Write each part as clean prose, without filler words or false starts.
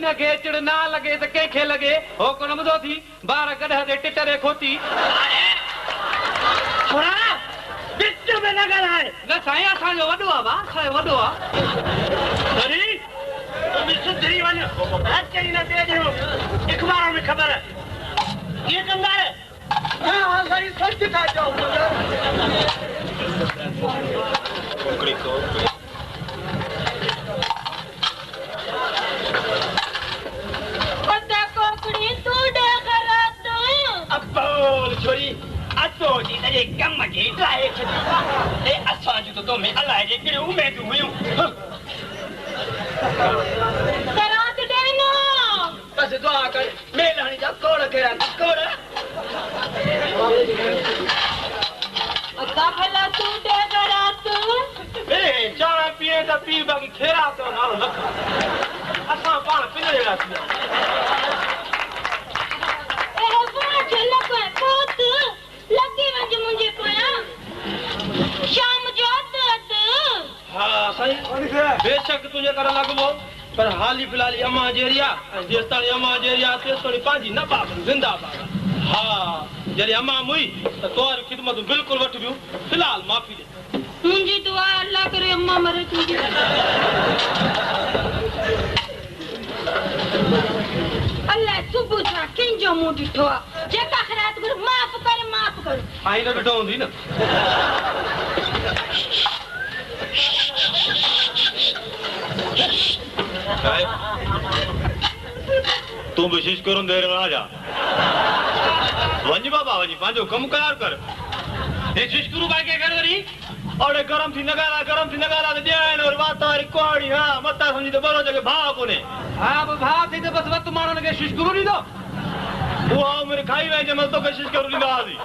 इन के चिड़ ना लगे तो के लगे हो को नमदो थी 12 गधा दे टिटरे खोती छोरा बिच में न ॻाल्हाए न साईं असांजो वॾो आहे भाउ असांजो वॾो आहे अरे तुम सुधरी वञो कहीं न दे ॾियो अखबारों में ख़बर ये कंगार हां सही सच था जाओ कोकड़ी को पता कोकड़ी तू डे खरात अब बोल छोरी अतो जी तेरे कम के लाए ए असां जो तो में अलाए जे के उम्मीद हुयूं खरात देनो बस दुआ कर मेलानी जा कोड़ केरा कोड़ पता भला तू डे खरात ए चारा पिए त पी बाकी खेरा तो ना लख असां पाण पिने रात ए वो चला को पोत लगी वंज मुझे कोया शाम जो अद हाँ सही बेशक तुझे कर लगबो पर हाली फिलहाल अम्मा जेरिया जेस ताणी अम्मा जेरिया तेस ताणी पांजी न बाप जिंदाबाद हाँ जरी अम्मा मुई तो तोर खिदमत बिल्कुल वठ बियो फिलहाल माफी दे मुझे दुआ अल्लाह करे अम्मा मरे तुझे अल्लाह सुबह सा किंजो मुंह ॾिठो आहे जेका खरात गुर माफ़ कर आई न ॾिठो हूंदी न तू भी शीश करूं देर राजा वंज बाबा वंज पांजो कम कार कर ये शिशकुरु बाई के घर वरी और गरम थी नगाला तो ॼाण और वातावरी कोड़ी हां मता समझी तो बरो जगह भाव कोने हाँ भाव थी तो बस वत माण्हुनि खे शिशकुरु ॾींदो वो आओ मेरे खाई वे जमल तो कोशिश करू लींदा आसी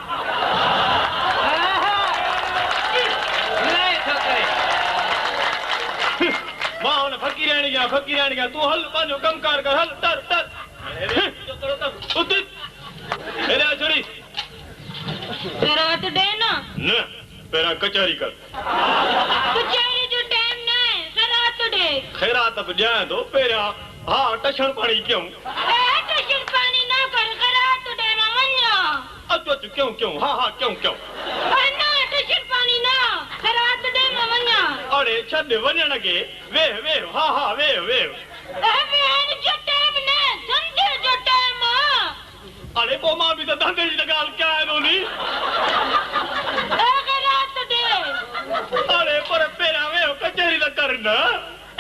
मां हुन फकीराणी गया तू हल पांजो कम कार कर हल तर उत मेरे छोरी खरात दे ना न पेरा कचहरी कर कचहरी जो टाइम ना है खरात दे खैरात अब जाए तो पेरा हां टशन पानी क्यों ए टशन पानी ना कर खरात दे ना वन्या अच्छा क्यों हां क्यों ना टशन पानी ना खरात दे ना वन्या अरे छद वणन के वे हां वे ए वेन जो टाइम ना धंधे जो टाइम अरे वो मां भी तो धंधे जी गाल क्या है रोनी ए खरात दे अरे पर पेरा वे कचहरी न करना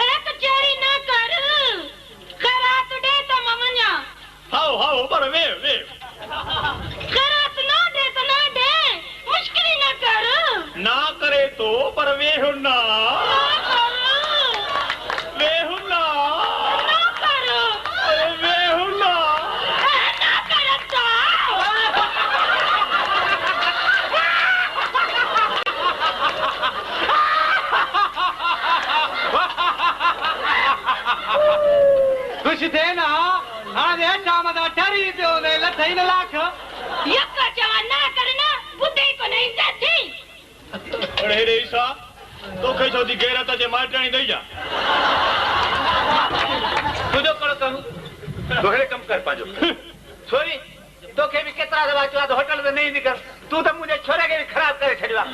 ए कचहरी ना कर खरात दे तो वन्या हां पर वे खरात ना दे तो ना दे मुश्किल ना कर ना करे तो पर वे हो ना वे हो ना ना कर अरे वे हो ना ना करता खुश थे ना हाणे शाम दा ठरी पियो ने लथई न लाख यका जवान ना करना बुद्धि को नहीं जाती अरे रे ईसा तो कई छोदी गैरत जे माटणी दई जा तुझो करो कहूं दोहरे कम कर पाजो छोरी तो के भी केतरा दवा चला तो होटल में नहीं निकल तू तो मुझे छोरे के भी खराब करे छड़वा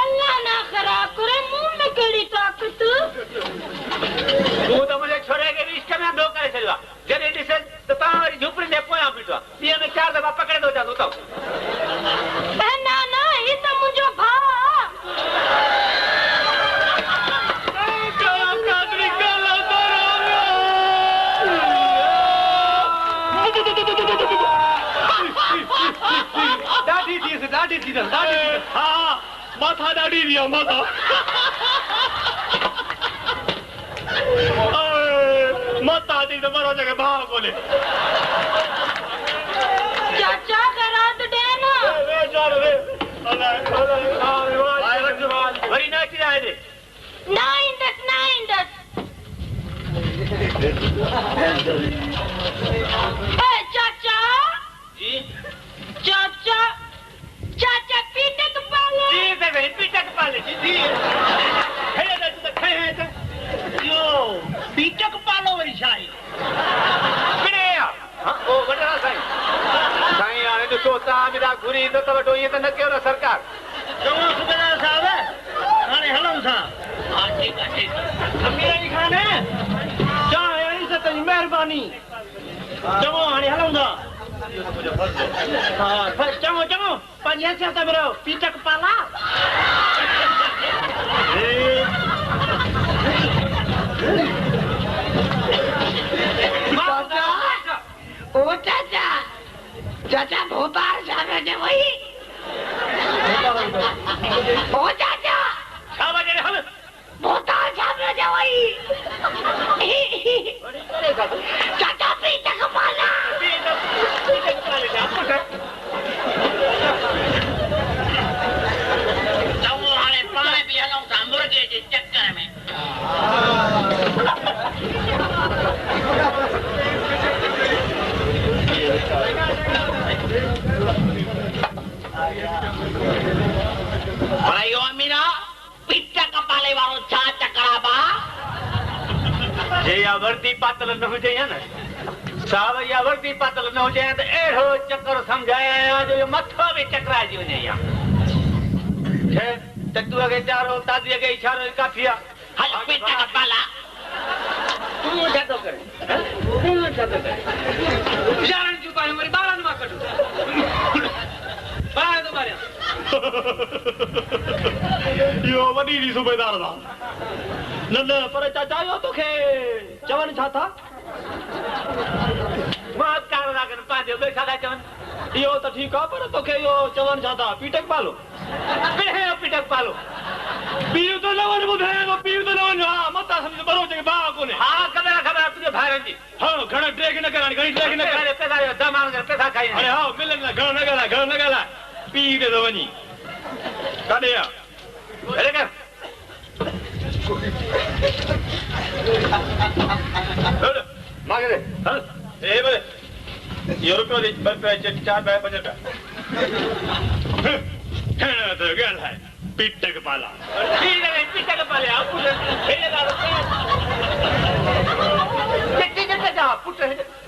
अल्लाह ना खराब करे मुंह में केड़ी ताकत तू तो मुझे छोरे के भी इश्क में दो करे छड़वा जरे दिसे तो तारी झुपड़ी ने पोया पीटवा ये में 4 दफा पकड़े दो जा तू तो ना ये तो मुझो भा दाढ़ी थी हां माथा दाढ़ी दिया माथा माता दी तो बरो जगह भाव बोले चाचा खरात दे ना वे चल रे अल्लाह वरी ना चिराए दे ना इंदस चाचा जी चाचा पीटक पाले जी बे पीटक पाले जी हे ना तो खै है यो पी वरी ईंदो त वठो ईअं त न कयो न सरकार चङो सुबेदार साहब हाणे हलूं था हा ठीकु आहे अमीर खान चाहे इज़त जी महिरबानी चङो हाणे हलूं था हा चङो चङो पंहिंजी हैसियत में रहो पीटक पाला ओ चाचा चाचा भोपाल साहब ने वही ओ चाचा छा वजह हल भोपाल साहब ने वही चाचा पीटक पाला चङो हाणे पाण बि हलूं था मुर्गे जे चक्कर में भाई अमीरा पीटक पाले वालो छा चकरा बा जे या वर्दी पातल न हुजे या न साहब या वर्दी पातल न हुजे त एड़ो चक्कर समझाया जो यो मथो भी चकराजी वने या छे तत्व के चारो ताजी के इशारो काफी है हल पीटक पाला तू छा तो करे तू छा तो करे जान जो पाए मरी बारन मा कटू बाहर तो मारे यो वडी दी सूबेदार दा न न पर चाचा यो तोखे चवन छा था बात कर लागन पादे बे छा चवन यो तो ठीक है पर तोखे यो चवन छा था पीटक पालो कहे पीटक पालो पीर तो न वन बुधे वो पीर तो न वन हां मता समझ बरो जे बा कोने हां खबर तुझे भाई जी हां घणा ट्रेक न करानी घणी ट्रेक न करे पैसा दमान कर पैसा खाई अरे हां मिलन न घण न गला पीर दो वनी काडे या अरे कर मागे दे हां ए बे ये रुपयो दे 4 5 रुपया तो गल है पीटक पाला ठीक है पीटक पाले आप खेलेदार कितने जगह जा पुट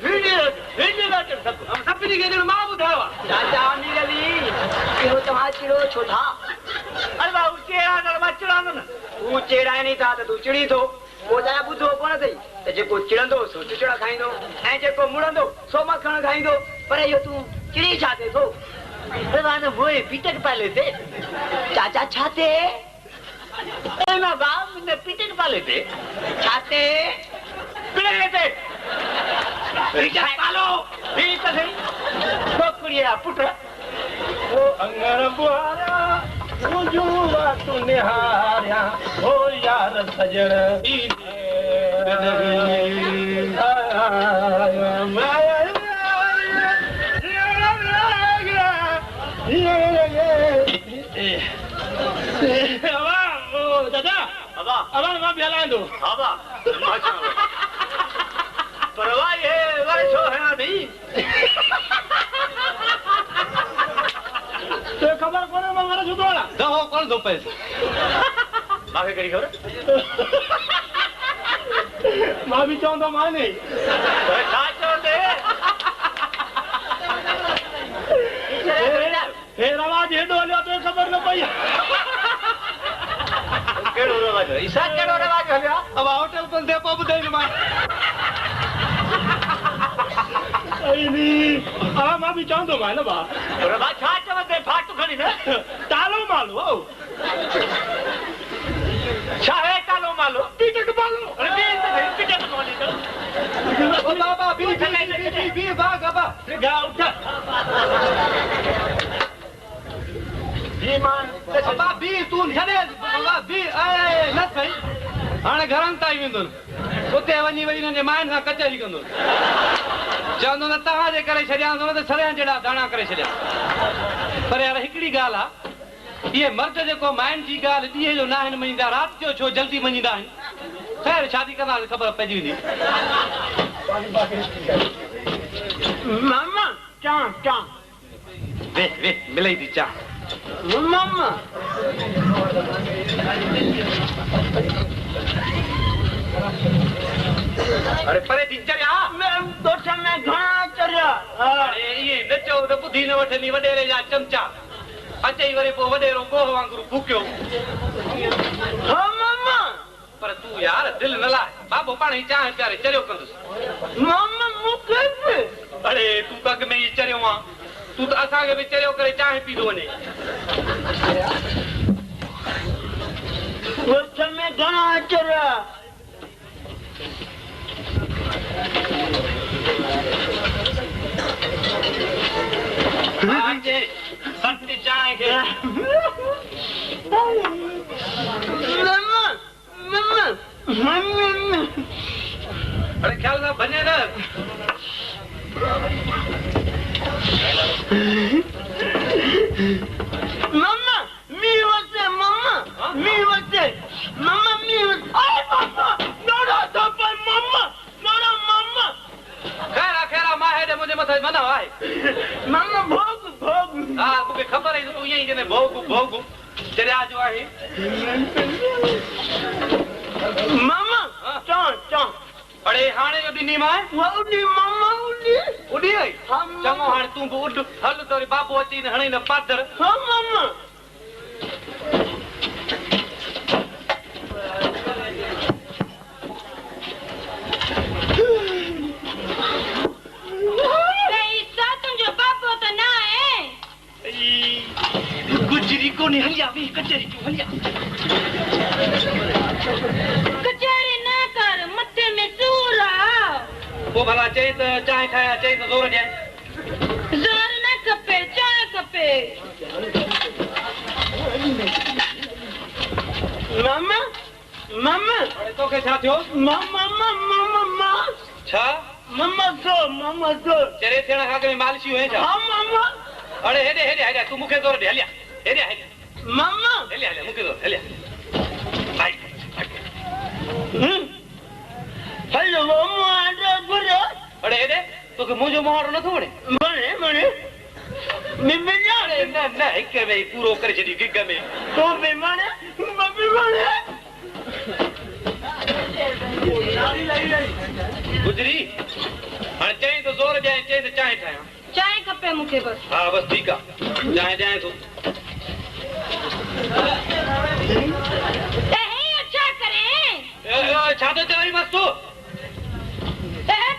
वीडियो ला कर सब हम सब भी के मां बुधावा चाचा अमीर अली इहो तव्हां चिड़ो छो था अरे बाबू चेड़ा न मचड़ा न तू चेड़ा नहीं था तो तू चिड़ी थो वो जा बुधो कोन थई त जेको चिड़ंदो सो चिचड़ा खाईंदो ऐं जेको मुड़ंदो सो मखण खाईंदो पर इहो तू चिड़ी छा थे थो भगवान होए पीटक पाले थे चाचा छाते ए ना बाप ने पीटक पाले थे छाते पिड़े थे पीटक पालो ठीक है छोकरिया पुट ओ अंगर बुआरा ओ जुवा तू निहारिया ओ यार सजण दादा अब मां बिहलाईंदो बाबा माशाअल्लाह परवाह है वरी छो है नी तो खबर कोने मंगरा छो तोला दहो कोन दो पैसे माखे करी खबर मां भी चोंदो माने तो छा चोंदे हे रवाज हेडो हलियो तो खबर न पई केड़ो रवाज ईसा केड़ो रवाज हलियो अब होटल पर दे पब दे मां अईनी आ मां भी चोंदो माने बा रवाज छा चवते फाटू खणी न तालो मालो छा है तालो मालो पीटक मालो अरे पीटक माली तो ओ बाबा बी बाबा गा उठा बी मान बाबा बी तू छड़े बाबा बी ए न सही हाणे घरन ताई वेंदो उते वञी वई ने माइन सां कचहरी कंदो चवंदो न तव्हां जे करे छॾियां त सड़ियां जहिड़ा दाणा करे छॾियां पर यार हिकिड़ी ॻाल्हि आहे ये मर्द जेको माइन जी ॻाल्हि ॾींहं जो न आहिनि मञींदा राति जो छो जल्दी मञींदा आहिनि ख़ैर शादी कंदा ख़बर पइजी वेंदी मामा चां वे मिलई थी चां मामा अरे परे थी चरिया मैं दोस्त में घणा चरिया अरे ये न चओ त ॿुधी न वठंदी वॾेरे जा चमचा अचई वरी पोइ वॾेरो गोह वांगुरु फूकियो हाँ मामा पर तूं यार दिलि न लाइ बाबो पाण ई चांहि प्यारे चरियो कंदुसि मामा मूंखे अरे तूं त अॻु में ई चरियो आहे तूं त असांखे बि चरियो करे चांहि पीतो वञे वठ में घणा चरिया अचे सटी चांहि खे मामा मामा मामा अरे ख्याल सां भञे न मामा मी वटे मामा मी वटे मामा मी वटे अरे मामा नोड़ा तो पर मामा नोड़ा मामा खैरा खैरा मां हेॾे मुंहिंजे मथे मना आहे मामा भोग भोग हा मूंखे ख़बर आहे तूं ईअं ई चवंदे भोग भोग चरिया जो आहे मामा चौं चौं अड़े हाणे जो ॾिनी मां उडी मामा उडी उॾी वई हाँ, चङो हाणे तूं बि उड हल त वरी बाबो अची न हणे न पादर हाँ मामा पैसा तुंहिंजो बाबो त न आहे गुजरी कोन्हे हलिया ॿी कचहरी जूं हलिया कचहरी न कर मथे में सूर आहे पोइ भला चई त चांहि ठाहियां चई त ज़ोर ॾियां ज़ोर न खपे चांहि खपे मामा मामा अड़े तोखे छा थियो मामा मामा मामा छा मामा सो चरे थियण खां अॻु में मालिशी हुए छा हाँ मामा अड़े हेॾे हेॾे हेॾे तूं मूंखे ज़ोर ॾे हलिया हेॾे हेॾे मामा हलिया हलिया मूंखे ज़ोर हलिया भाई हेलो मामा आजा गुरे अड़े हेॾे तोखे मुंहिंजो मुहारो नथो वणे बने बने बिबिया अड़े न न हिक में ई पूरो करे छॾी गिग में तो बेमाने बबी बने गुजरी हाणे चई त ज़ोर ॾियां चई त चांहि ठाहियां चांहि खपे मूंखे बसि हा बसि ठीकु आहे चांहि ॾियां थो त हे छा करे छा थो चवई बसि तूं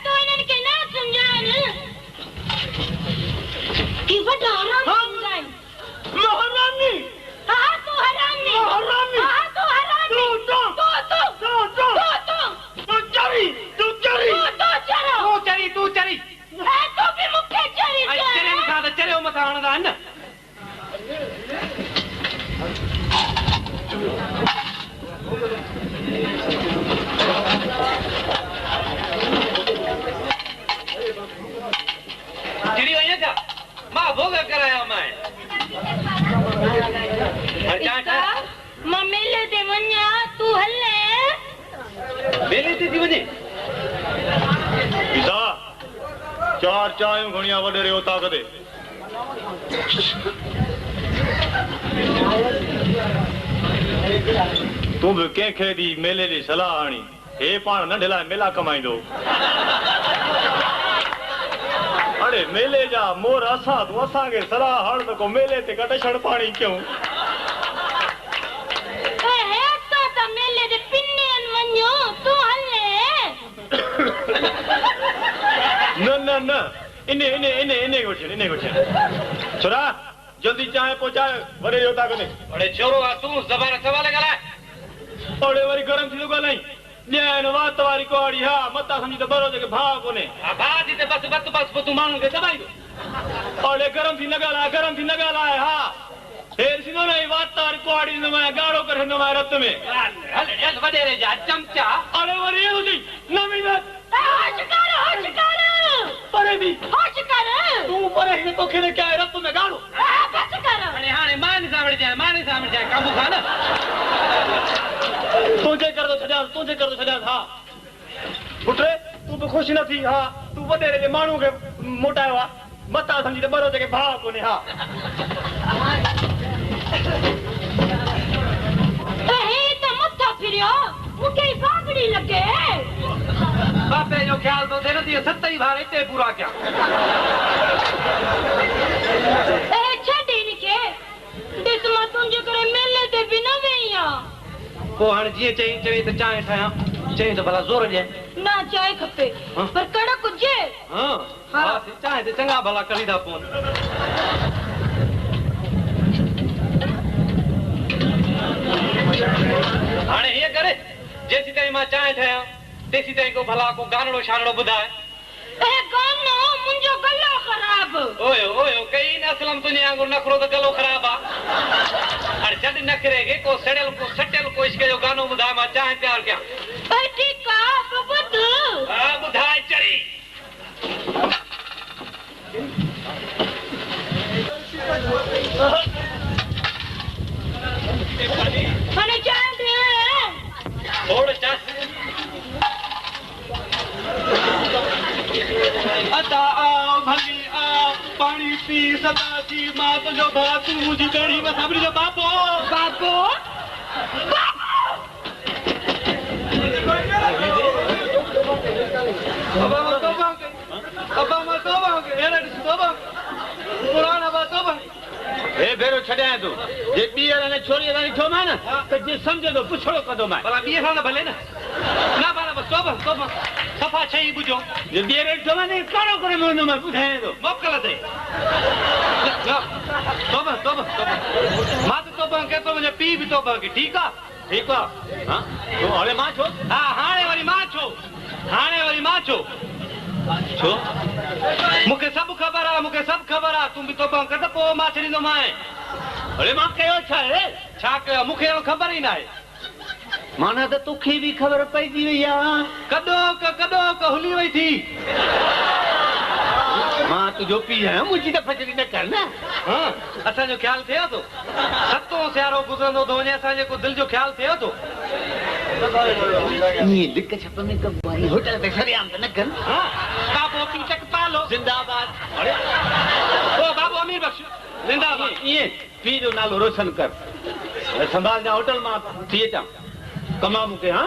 तो इन्हनि खे न सम्झाइनि कि वॾा हराम थींदा आहिनि महारानी हा तूं हरामी महारानी हा तूं हरामी तू चरी तूं चरो तूं चरी ऐं तूं बि मूंखे चरी ऐं चरियनि खां त चरियो मथां हणंदा आहिनि न चिड़ी वई छा मां भोग कराया मां मां मेले ते वञा तूं हले मेले ते थी वञे ईसा चार चायूं घणियां वॾेरे उता कदे तूं बि कंहिंखे दी मेले जी सलाह आणी हे पाण नंढे लाइ मेला कमाईंदो अड़े मेले जा मोर असां तूं असांखे सलाह हण त को मेले ते कटछड़ पाणी कयूं मेले ते पिनियन वञो तूं हले न न न इने वठे छोरा जल्दी चाहे पहुंचाए वॾे उता कदे अड़े छोरो आहे तूं ज़बान सवाल ॻाल्हाए अड़े वरी गरम थी थो ॻाल्हाई ॼाण वात वारी कुआड़ी हा मता सम्झी त बरो जेके भाउ कोन्हे भाउ जी त बसि पोइ तूं माण्हुनि खे दॿाईंदो अड़े गरम थी न ॻाल्हाए हा हेर सिनो न वात वारी कुआड़ी ॾींदोमांइ ॻाढ़ो करे ॾींदोमांइ रत में हल वॾेरे जा चमचा अड़े वरी इहो थी नवी न होश कर परे बि होश कर तूं परे हिन तोखे न कया रत में ॻाढ़ो बस कर हाणे मानी सामणे जाए काबू खा न तुंहिंजे कर थो छॾियां हा पुट तूं बि ख़ुशि न थी हा तूं वॾेरे जे माण्हू खे मोटायो आहे मता सम्झी त बरो जेके भाउ कोन्हे हा हे त मथो फिरियो मूंखे बागड़ी लॻे बापे जो ख्याल तो देना थी 27 बार इतने पूरा क्या छॾे हिनखे ॾिस मां तुंहिंजे करे मेले ते बि न वई आहियां पोइ हाणे जीअं चई त चांहि ठाहियां चई त भला ज़ोर ॾिए न चांहि खपे पर कड़क हुजे हा चांहि ते चङा भला कढ़ी था पवनि हाणे हीअं करे जेसीं ताईं मां चांहि ठाहियां तेसीं ताईं को भला को गानड़ो शानड़ो ॿुधाए गानो मुंहिंजो गलो ख़राब ओयो ओयो कई न असलम तुंहिंजे वांगुरु नखरो त गलो ख़राब आहे हाणे छॾ नखरे खे को सड़ियल को सटियल को इश्क जो गानो ॿुधाए मां चांहि तयारु कयां ठीकु आहे पोइ ॿुध हा ॿुधाए चढ़ी हाणे चांहि ॾे थोड़ो चांहि अदा आओ भली आओ पानी पी सदा जी मां तुंहिंजो भाउ तूं मुंहिंजी बेड़ी में सभिनी जो बाबो बाबो भेरो छॾाए तूं जे ॿीहर हिन छोरीअ सां ॾिठो मां न त जीअं सम्झंदो पुछड़ो कंदो मां भला ॿीहर सां भले न भला सफ़ा छही ॿुधो जे ॿीहर ॾिठो मां न कारो करे मिलंदो मां ॿुधायां थो मोकल ते मां त तोबा केतिरो मुंहिंजो पीउ बि तोबा के ठीकु आहे हा हाणे मां छो हा हाणे वरी मां छो छो मूंखे सभु ख़बर आहे तूं बि तोबा कर त पोइ मां छॾींदोमांइ अरे मां कयो छा आहे छा कयो मूंखे ख़बर ई न आहे माना त तोखे बि ख़बर पइजी वई आहे कॾो हुली वई थी मां तुंहिंजो पीउ आहियां मुंहिंजी त फचरी न कर न असांजो ख़्यालु थिए थो सतो सियारो गुज़रंदो थो वञे असांजे को दिलि जो ख़्यालु थिए थो लिक छप में कबाई होटल पे सरियाम त न कर बाबो पी चक पालो जिंदाबाद ओ बाबो अमीर बख्श जिंदाबाद ईअं पीउ जो नालो रोशन कर संभाल जा होटल मां थी अचां कमा मूंखे हा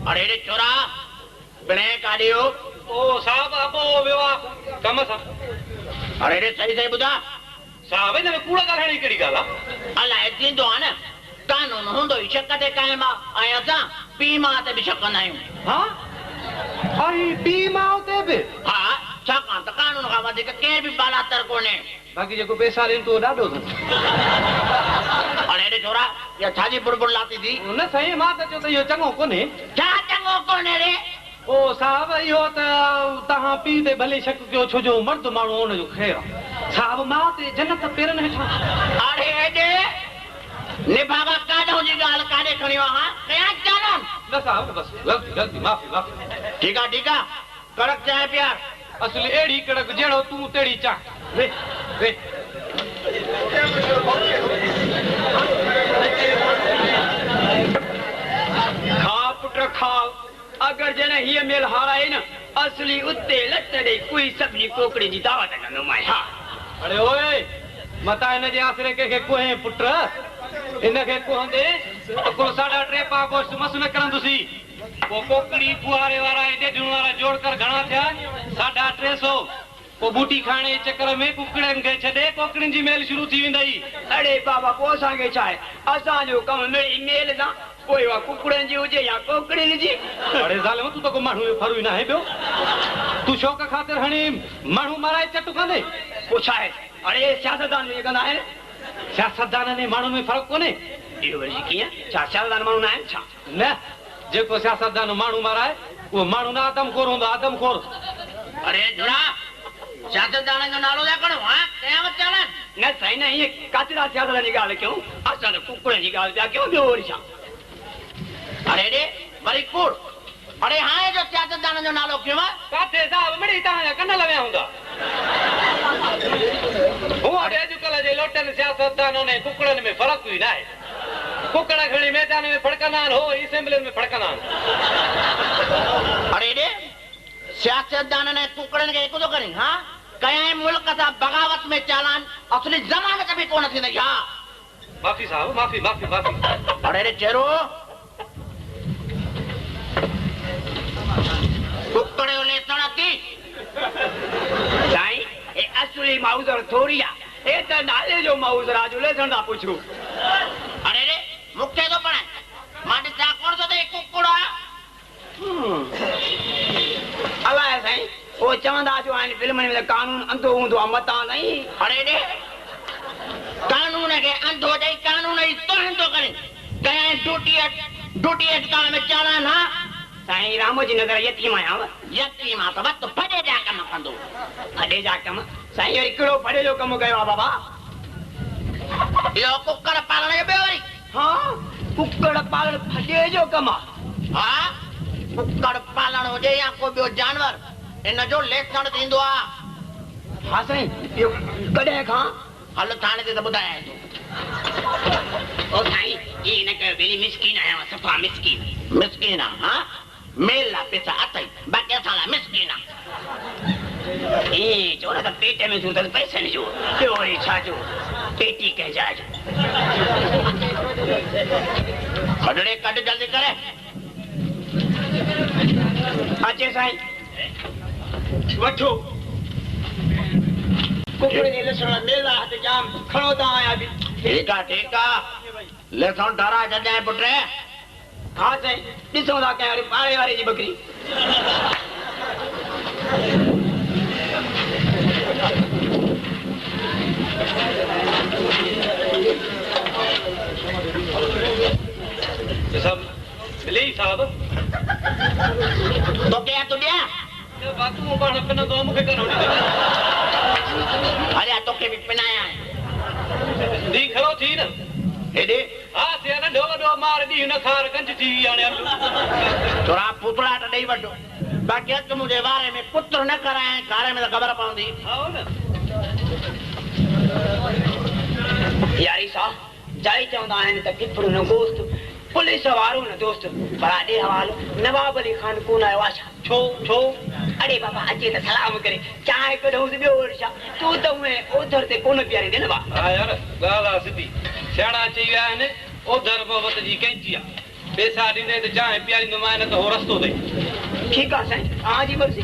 अरे रे छोरा बिणे काढियो ओ साहब अबो वियो कम सां अरे रे सही ॿुधा साहब हिन में कूड़ ॻाल्हाइण जी कहिड़ी ॻाल्हि आहे अलाए थींदो आहे न कानून हूंदो ई शक ते कायम आहे ऐं असां पीउ माउ ते बि शकंदा आहियूं हा अरे पीउ माउ ते बि हा छाकाणि त कानून खां वधीक केर बि बालातर कोन्हे बाक़ी जेको पैसा ॾियनि तो ॾाढो अथनि अरे रे छोरा इहा छाजी बुड़बुड़ लाती थी न साईं मां त चयो त इहो चङो कोन्हे छा चङो कोन्हे रे ओ साहब इहो त तव्हां पीउ ते भले शक कयो छो जो मर्द माण्हू हुनजो ख़ैरु आहे साहब माउ ते जन्नत पेरनि हेठां अरे हेॾे निभागा काॾो जी ॻाल्हि काॾे खणी वियो हा कया चालम न साहब बस ग़लती माफ़ी ठीकु आहे कड़क चांहि प्यार असली अहिड़ी कड़क जहिड़ो तूं तहिड़ी चाह वे खा पुट खा अगर जने हीअ मेल हाराए न असली उते लट ॾेई कोई सभिनी कोकड़ी जी दावत कंदो मां हा अरे ओए मता हिनजे आसरे कंहिंखे कोहे पुट हिनखे कोहंदे को 3.5 पा गोश्त मस न करंदुसी को कोकड़ी फुआरे वारा ॾेढुनि वारा जोड़ कर घणा थिया 350 को बूटी खाइण जे चकर में कुकड़नि खे छॾे कोकड़ियुनि जी मेल शुरू थी वेंदई अरे बाबा पोइ असांखे छा आहे असांजो कमु मिड़ी मेल सां पोइ उहा कुकड़नि जी हुजे या कोकड़ियुनि जी अरे ज़ालिम तूं त को माण्हू जो फरू ई न आहे ॿियो तूं शौक़ ख़ातिर हाणे माण्हू माराए चटु कंदे पोइ छा आहे अरे सियासतदान में कंदा आहिनि सियासतदाननि ऐं माण्हुनि में फ़र्क़ु कोन्हे इहो वरी कीअं छा सियासतदान माण्हू न आहिनि छा न जेको सियासतदान माण्हू माराए उहो माण्हू न आदमखोर हूंदो आदमखोर अरे झुड़ा सियासतदान जो नालो था खणो हा कयामत चालनि न साईं न हीअं कातिरा सियासतदान जी ॻाल्हि कयूं असां त कुकड़नि जी ॻाल्हि पिया कयूं ॿियो वरी छा अरे रे वरी कूड़ अरे हाणे जो सियासतदान जो नालो कयो आहे काथे साहब मिड़ी तव्हांजा कन लविया हूंदा हूअं अॼुकल्ह जे लोटनि सियासतदाननि ऐं कुकड़नि में फ़र्क़ु ई न आहे कुकड़ खड़ी मैदान में फड़कंदा आहिनि हो असेंबली में फड़कंदा आहिनि अरे रे सियासतदान ने कुकड़न के हिकु थो करी हाँ कंहिं मुल्क सां बगावत में चालान असली ज़मानत बि कोन थींदी हा माफ़ी साहब माफ़ी माफ़ी माफ़ी अरे रे चेरो कुकड़ जो लेसण थी साईं ए असली माउज़र थोड़ी आ ए त नाले जो माउज़र आ जो लेसण था पुछूं अरे रे मूंखे थो पढ़ाए मां ॾिसां कोन थो थिए कुकड़ आहे अलाए साईं वो चवंदा जो आहिनि फिल्मनि में कानून अंधो हूंदो आहे मतां नहीं अरे रे कानून के अंधो ॾेई कानून जी तोहिन थो करे कंहिं ड्यूटी ठिकाणे में चालान हा साईं राम जी नज़र यतीम आहियां यकीन आहे त बस फॾे जा कम कंदो फॾे जा कम साईं वरी कहिड़ो फॾे जो कम कयो आहे बाबा इहो कुकड़ पालण जो ॿियो वरी हा कुकड़ पालण फॾे जो कम आहे हा कुकड़ पालण हुजे या को ॿियो जानवर इन जो लेसण थींदो आहे हा साईं इहो कॾहिं खां हल थाणे ते त ॿुधायां थो ओ साईं ये न कयो बेली मिसकीन आहियां सफ़ा मिसकीन मिसकीन आहे हा मेल आहे पैसा अथई बाक़ी असां लाइ मिसकीन आहे ए जो न त पेट में सूर अथसि पैसनि जो ॿियो वरी छा जो पेटी कंहिं जाइ जो कढड़े कढ जल्दी करे अचे साईं वठो कुकड़ जे लसण मेला हथ जाम खड़ो था आहियां बि ठीक आहे लेसण ठारा छॾाए पुटे हा साईं ॾिसूं था कंहिं वरी पाड़े वारे जी बकरी सब मिली साहब तो क्या तू दिया बातू पाण पिन तो मूंखे करो अरे तो के भी पिनाया है दी खड़ो थी न हेडे हा से न ढोल ढो मार दी न खार कंज थी हाणे हल तोरा पुतला त ॾेई वठो बाक़ी अच मुंहिंजे बारे में पुत्र न कराए घर में त ख़बर पवंदी आओ न यारी साहब जाई चवंदा आहिनि त किफड़ो न गोश्त पुलिस वारो न दोस्त बड़ा ॾे हवालो नवाब अली खान कोन आयो आहे छा छो छो अरे बाबा अचे त सलाम करे चांहि कढूंसि ॿियो वरी छा तूं त उहे ओधर ते कोन पीआरे ॾे न बा हा यार ॻाल्हि आहे सिधी सियाणा चई विया आहिनि ओधर मोहबत जी कैंची आहे पैसा ॾींदे त चांहि पीआरींदो मां न त हो रस्तो अथई ठीकु आहे साईं तव्हांजी मर्ज़ी